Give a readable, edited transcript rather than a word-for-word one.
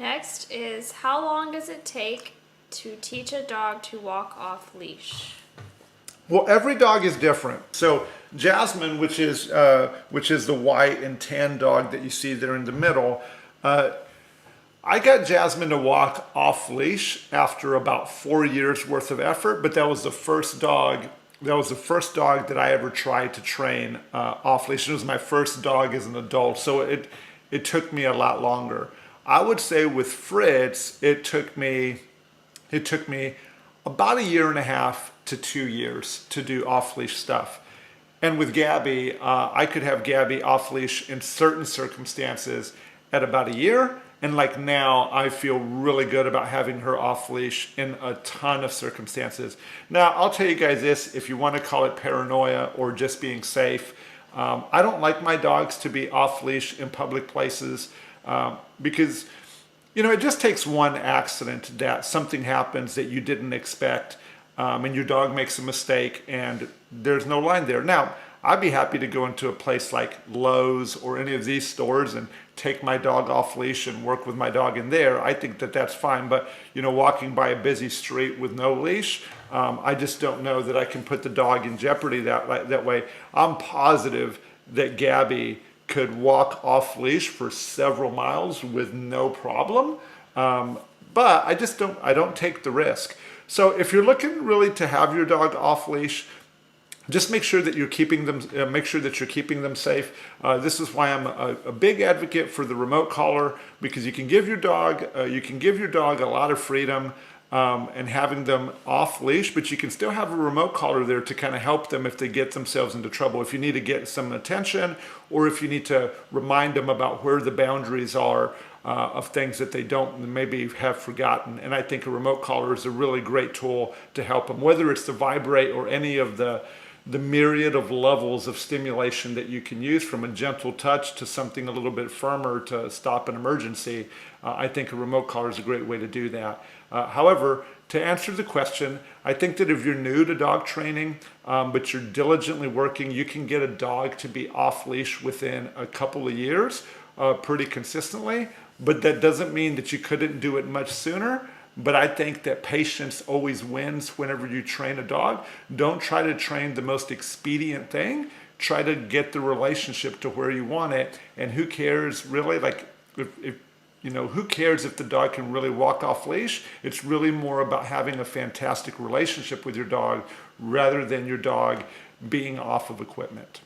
Next is, how long does it take to teach a dog to walk off leash? Well, every dog is different. So Jasmine, which is the white and tan dog that you see there in the middle, I got Jasmine to walk off leash after about 4 years worth of effort, but that was the first dog. That was the first dog that I ever tried to train off leash. It was my first dog as an adult, so it took me a lot longer. I would say with Fritz, it took me about 1.5 to 2 years to do off leash stuff. And with Gabby, I could have Gabby off leash in certain circumstances at about a year. And like now, I feel really good about having her off leash in a ton of circumstances. Now, I'll tell you guys this, if you want to call it paranoia or just being safe, I don't like my dogs to be off leash in public places because, you know, it just takes one accident that something happens that you didn't expect, and your dog makes a mistake and there's no line there. Now, I'd be happy to go into a place like Lowe's or any of these stores and take my dog off leash and work with my dog in there. I think that that's fine. But, you know, walking by a busy street with no leash, I just don't know that I can put the dog in jeopardy that way. I'm positive that Gabby could walk off leash for several miles with no problem. But I don't take the risk. So if you're looking really to have your dog off leash, just make sure that you're keeping them safe. This is why I'm a big advocate for the remote collar, because you can give your dog a lot of freedom and having them off leash, but you can still have a remote collar there to kind of help them if they get themselves into trouble. If you need to get some attention, or if you need to remind them about where the boundaries are of things that they don't maybe have forgotten. And I think a remote collar is a really great tool to help them, whether it's to vibrate or any of the myriad of levels of stimulation that you can use, from a gentle touch to something a little bit firmer to stop an emergency. I think a remote collar is a great way to do that. However, to answer the question, I think that if you're new to dog training, but you're diligently working, you can get a dog to be off leash within a couple of years pretty consistently. But that doesn't mean that you couldn't do it much sooner. But I think that patience always wins whenever you train a dog. Don't try to train the most expedient thing. Try to get the relationship to where you want it. And who cares really? Like, who cares if the dog can really walk off leash? It's really more about having a fantastic relationship with your dog rather than your dog being off of equipment.